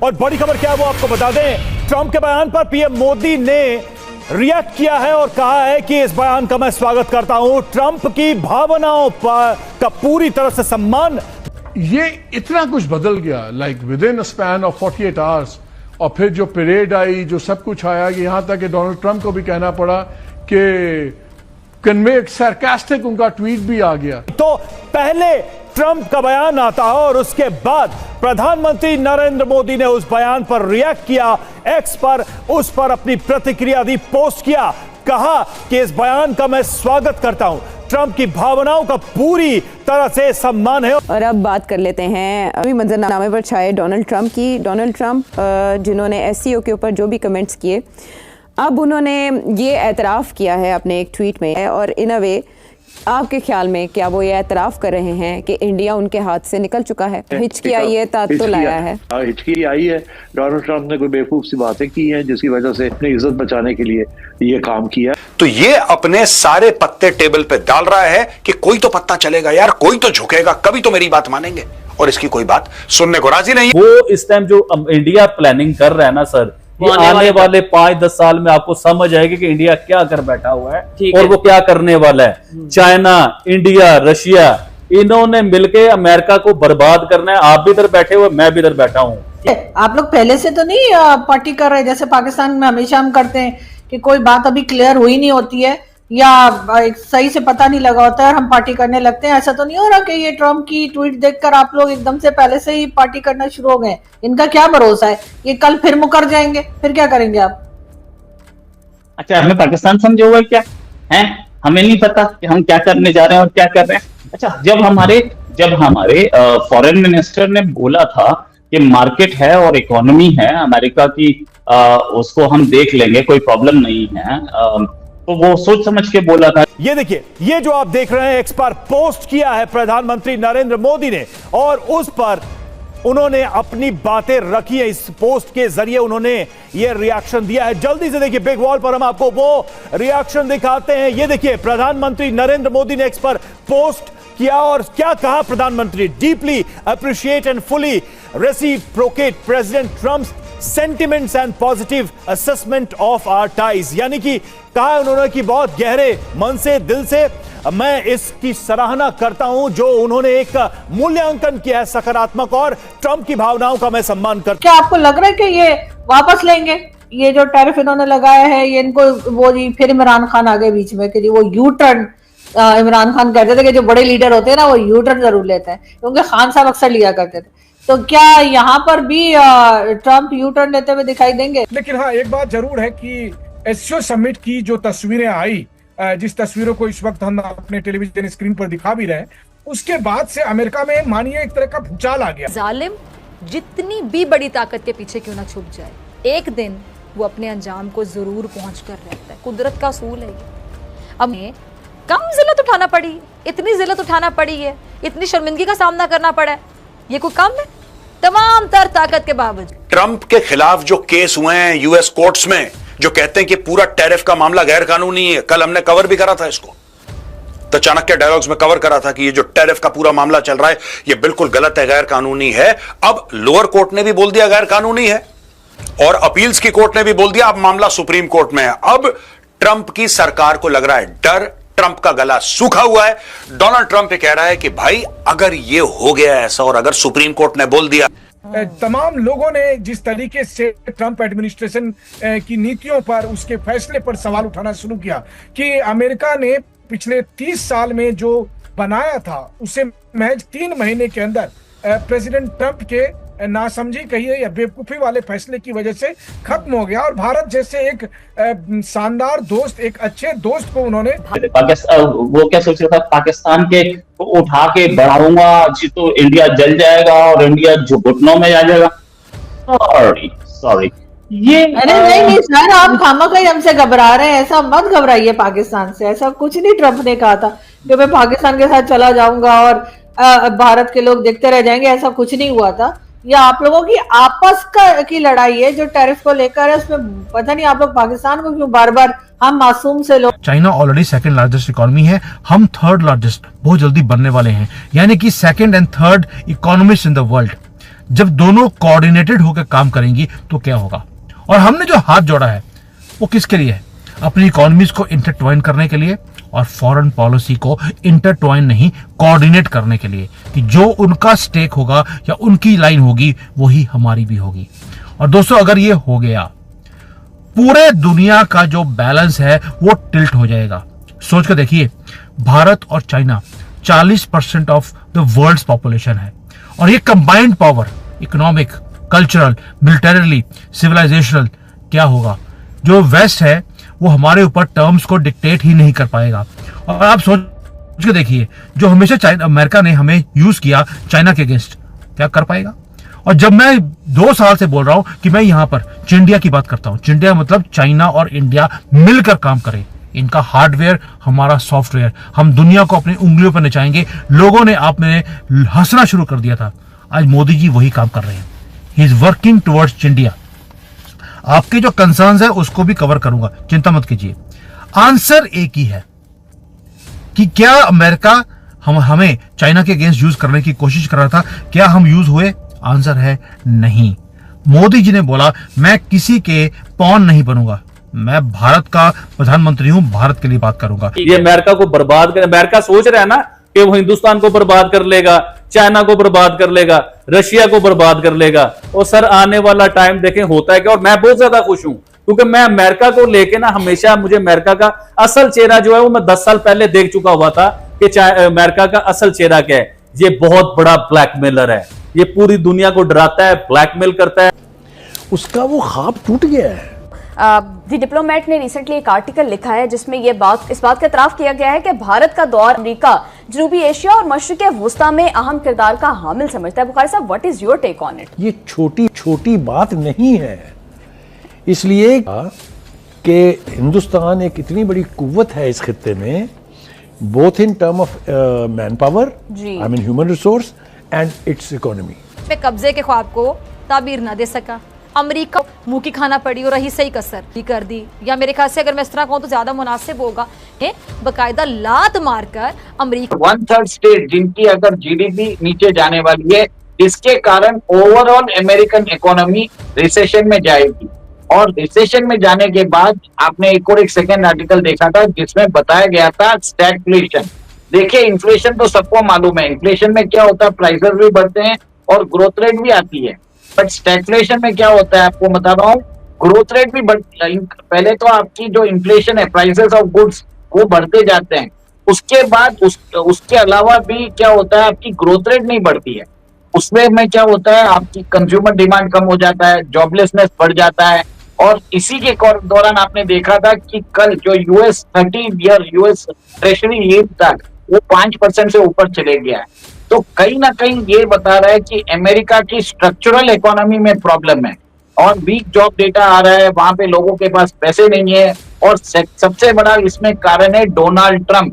और बड़ी खबर क्या है वो आपको बता दें। ट्रंप के बयान पर पीएम मोदी ने रिएक्ट किया है और कहा है कि इस बयान का मैं स्वागत करता हूं। ट्रंप की भावनाओं का पूरी तरह से सम्मान। ये इतना कुछ बदल गया, like with in a span of 48 hours. और फिर जो परेड आई, जो सब कुछ आया, कि यहां तक कि डोनाल्ड ट्रंप को भी कहना पड़ा कि कन्वे सरकास्टिक उनका ट्वीट भी आ गया। तो पहले ट्रंप का बयान आता है और उसके बाद प्रधानमंत्री नरेंद्र मोदी ने उस बयान पर रिएक्ट किया, एक्स पर उस पर अपनी प्रतिक्रिया दी, पोस्ट किया, कहा कि इस बयान का मैं स्वागत करता हूं। ट्रंप की भावनाओं का पूरी तरह से सम्मान है। और अब बात कर लेते हैं अभी मंजरनामे पर छाए डोनाल्ड ट्रंप की। डोनाल्ड ट्रंप जिन्होंने एससीओ के ऊपर जो भी कमेंट्स किए, अब उन्होंने ये एतराफ़ किया है अपने एक ट्वीट में। और इन अ वे आपके ख्याल में क्या वो ये एतराफ़ कर रहे हैं कि इंडिया उनके हाथ से निकल चुका है? हिचकी आई है, तात तो लाया है। हिचकी आई है। डोनाल्ड ट्रंप ने कोई बेवकूफ सी बातें की हैं जिसकी वजह से अपनी इज्जत बचाने के लिए ये काम किया। तो ये अपने सारे पत्ते टेबल पे डाल रहा है कि कोई तो पत्ता चलेगा यार, कोई तो झुकेगा, कभी तो मेरी बात मानेंगे। और इसकी कोई बात सुनने को राजी नहीं। वो इस टाइम जो इंडिया प्लानिंग कर रहा है ना सर, ये आने वाले 5-10 साल में आपको समझ आएगी कि इंडिया क्या कर बैठा हुआ है और वो क्या करने वाला है। चाइना, इंडिया, रशिया, इन्होंने मिलके अमेरिका को बर्बाद करना है। आप भी इधर बैठे हुए, मैं भी इधर बैठा हूँ। आप लोग पहले से तो नहीं पार्टी कर रहे, जैसे पाकिस्तान में हमेशा हम करते हैं कि कोई बात अभी क्लियर हुई नहीं होती है या सही से पता नहीं लगा होता है और हम पार्टी करने लगते हैं। ऐसा तो नहीं हो रहा कि ये ट्रम्प की ट्वीट देखकर आप लोग एकदम से पहले से ही पार्टी करना शुरू हो गए? इनका क्या भरोसा है, ये कल फिर मुकर जाएंगे, फिर क्या करेंगे आप? अच्छा, हमें पाकिस्तान समझे हुए क्या है? हमें नहीं पता कि हम क्या करने जा रहे हैं और क्या कर रहे हैं। अच्छा, जब हमारे फॉरेन मिनिस्टर ने बोला था कि मार्केट है और इकोनॉमी है अमेरिका की, उसको हम देख लेंगे, कोई प्रॉब्लम नहीं है, तो वो सोच समझ के बोला था। ये देखिए, ये जो आप देख रहे हैं एक्स पर पोस्ट किया है प्रधानमंत्री नरेंद्र मोदी ने और उस पर उन्होंने अपनी बातें रखी है। इस पोस्ट के जरिए उन्होंने ये रिएक्शन दिया है। जल्दी से देखिए, बिग वॉल पर हम आपको वो रिएक्शन दिखाते हैं। ये देखिए, प्रधानमंत्री नरेंद्र मोदी ने एक्स पर पोस्ट किया और क्या कहा प्रधानमंत्री? Deeply appreciate and fully reciprocate president Trump's sentiments and positive assessment of our ties. यानी कि कहा उन्होंने कि बहुत गहरे मन से, दिल से मैं इसकी सराहना करता हूं जो उन्होंने एक मूल्यांकन किया है सकारात्मक, और ट्रंप की भावनाओं का मैं सम्मान करता हूं। क्या आपको लग रहा है कि ये वापस लेंगे? ये जो टैरिफ इन्होंने लगाया है, ये इनको वो जी फिर इमरान खान आ गए बीच में कि जी वो यू टर्न, इमरान खान कहते थे कि जो बड़े लीडर होते हैं ना वो यू टर्न जरूर लेते हैं, क्योंकि खान साहब अक्सर लिया करते थे। तो क्या यहाँ पर भी ट्रंप यू टर्न लेते हुए दिखाई देंगे? लेकिन हाँ, एक बात जरूर है कि एससीओ समिट की जो तस्वीरें आई, जिस तस्वीरों को इस वक्त हम अपने टेलीविजन स्क्रीन पर दिखा भी रहे हैं, उसके बाद से अमेरिका में मानिए एक तरह का भूचाल आ गया। जालिम जितनी भी बड़ी ताकत के पीछे क्यों ना छुप जाए, एक दिन वो अपने अंजाम को जरूर पहुंच कर रहता है। कुदरत का असूल है। अब कम जिल्लत उठाना पड़ी, इतनी जिल्लत उठाना पड़ी है, इतनी शर्मिंदगी का सामना करना पड़ा है, ये कोई कम है? तमाम तर ताकत के बावजूद ट्रंप के खिलाफ जो केस हुए हैं यूएस कोर्ट्स में, जो कहते हैं कि पूरा टैरिफ का मामला गैर कानूनी है, कल हमने कवर भी करा था इसको, तो चाणक्य डायलॉग्स में कवर करा था कि ये जो टैरिफ का पूरा मामला चल रहा है ये बिल्कुल गलत है, गैर कानूनी है। अब लोअर कोर्ट ने भी बोल दिया गैर कानूनी है और अपील्स की कोर्ट ने भी बोल दिया, अब मामला सुप्रीम कोर्ट में है। अब ट्रंप की सरकार को लग रहा है डर, ट्रंप का गला सूखा हुआ है। डोनाल्ड ट्रंप ये कह रहा है कि भाई अगर ये हो गया ऐसा और अगर सुप्रीम कोर्ट ने बोल दिया। तमाम लोगों ने जिस तरीके से ट्रंप एडमिनिस्ट्रेशन की नीतियों पर, उसके फैसले पर सवाल उठाना शुरू किया कि अमेरिका ने पिछले 30 साल में जो बनाया था उसे महज 3 महीने के अंदर प्रेसिडेंट ट्रंप के नासमझी कहिए या बेवकूफी वाले फैसले की वजह से खत्म हो गया। और भारत जैसे एक शानदार दोस्त, एक अच्छे दोस्त को उन्होंने वो क्या सोच रहा था, पाकिस्तान के उठा के बढ़ाऊंगा तो इंडिया जल जाएगा और इंडिया घुटनों में आ जाएगा। सॉरी ये नहीं सर, आप खामखा हमसे घबरा रहे हैं। ऐसा मत घबराइए पाकिस्तान से, ऐसा कुछ नहीं ट्रंप ने कहा था कि मैं पाकिस्तान के साथ चला जाऊंगा और भारत के लोग देखते रह जाएंगे, ऐसा कुछ नहीं हुआ था। ये आप लोगों की आपस की लड़ाई है जो टैरिफ को लेकर है। उसमें पता नहीं आप लोग पाकिस्तान को क्यों बार बार, हम मासूम से लोग। China already second largest economy है, हम थर्ड लार्जेस्ट बहुत जल्दी बनने वाले हैं, यानी कि second and third economist in the world. जब दोनों कोऑर्डिनेटेड होकर काम करेंगी तो क्या होगा। और हमने जो हाथ जोड़ा है वो किसके लिए है, अपनी इकोनॉमीज को इंटरट्वाइन करने के लिए और फॉरेन पॉलिसी को इंटरट्वाइन नहीं कोऑर्डिनेट करने के लिए, कि जो उनका स्टेक होगा या उनकी लाइन होगी वही हमारी भी होगी। और दोस्तों अगर ये हो गया, पूरे दुनिया का जो बैलेंस है वो टिल्ट हो जाएगा। सोच कर देखिए, भारत और China 40% of the world's population है, और ये combined power economic, cultural, militarily, civilisational क्या होगा। जो वेस्ट है वो हमारे ऊपर टर्म्स को डिक्टेट ही नहीं कर पाएगा। और आप सोच के देखिए, जो हमेशा अमेरिका ने हमें यूज किया चाइना के अगेंस्ट, क्या कर पाएगा। और जब मैं 2 साल से बोल रहा हूं कि मैं यहां पर चिंडिया की बात करता हूं, चिंडिया मतलब चाइना और इंडिया मिलकर काम करें, इनका हार्डवेयर हमारा सॉफ्टवेयर, हम दुनिया को अपनी उंगलियों पर नचाएंगे। लोगों ने आप में हंसना शुरू कर दिया था, आज मोदी जी वही काम कर रहे हैं। He is working towards Chindia. आपके जो कंसर्न्स है उसको भी कवर करूंगा, चिंता मत कीजिए। आंसर एक ही है कि क्या अमेरिका हमें चाइना के अगेंस्ट यूज करने की कोशिश कर रहा था, क्या हम यूज हुए। आंसर है नहीं। मोदी जी ने बोला मैं किसी के पॉन नहीं बनूंगा, मैं भारत का प्रधानमंत्री हूं, भारत के लिए बात करूंगा। ये अमेरिका को बर्बाद कर, अमेरिका सोच रहा है ना कि वो हिंदुस्तान को बर्बाद कर लेगा, चाइना को बर्बाद कर लेगा, रशिया को बर्बाद कर लेगा। और सर आने वाला टाइम देखें होता है क्या। और मैं बहुत ज्यादा खुश हूं क्योंकि मैं अमेरिका को लेके ना हमेशा, मुझे अमेरिका का असल चेहरा जो है वो मैं 10 साल पहले देख चुका हुआ था कि अमेरिका का असल चेहरा क्या है। ये बहुत बड़ा ब्लैकमेलर है, ये पूरी दुनिया को डराता है, ब्लैकमेल करता है। उसका वो ख्वाब टूट गया है। द डिप्लोमेट ने रिसेंटली एक आर्टिकल लिखा है जिसमें इस बात का इतराफ किया गया है कि भारत का दौर अमेरिका जनूबी एशिया और मशरिक वुस्ता में अहम किरदार का हामिल समझता है। बुखारी साहब, what is your take on it. ये छोटी छोटी बात नहीं है, इसलिए कि हिंदुस्तान एक इतनी बड़ी कुव्वत है इस खित्ते में, both in term of man power, I mean human resource, and it's economy. पे कब्जे के ख्वाब को ताबीर ना दे सका, अमेरिका मुंह की खाना पड़ी और रही सही कसर भी कर दी। या मेरे ख्याल से अगर मैं इस तरह कहूँ तो ज्यादा मुनासिब होगा, बकायदा लात मारकर अमेरिका 1/3 स्टेट जिनकी अगर जीडीपी नीचे जाने वाली है, इसके कारण ओवरऑल अमेरिकन इकोनॉमी रिसेशन में जाएगी। और रिसेशन में जाने के बाद आपने एक सेकेंड आर्टिकल देखा था जिसमें बताया गया था स्टैगफ्लेशन। देखिए, इन्फ्लेशन तो सबको मालूम है, इन्फ्लेशन में क्या होता है, प्राइसेस भी बढ़ते हैं और ग्रोथ रेट भी आती है। बट स्टैगफ्लेशन में क्या होता है आपको बता रहा हूँ, ग्रोथ रेट भी पहले तो आपकी जो इन्फ्लेशन है, प्राइसेस ऑफ गुड्स, वो बढ़ते जाते हैं। उसके बाद उसके अलावा भी क्या होता है, आपकी ग्रोथ रेट नहीं बढ़ती है। उसमें क्या होता है, आपकी कंज्यूमर डिमांड कम हो जाता है, जॉबलेसनेस बढ़ जाता है। और इसी के दौरान आपने देखा था कि कल जो US 30-year US treasury yield था वो 5% से ऊपर चले गया है। तो कहीं ना कहीं ये बता रहा है कि अमेरिका की स्ट्रक्चरल इकोनॉमी में प्रॉब्लम है और वीक जॉब डेटा आ रहा है, वहां पे लोगों के पास पैसे नहीं है। और सबसे बड़ा इसमें कारण है डोनाल्ड ट्रंप,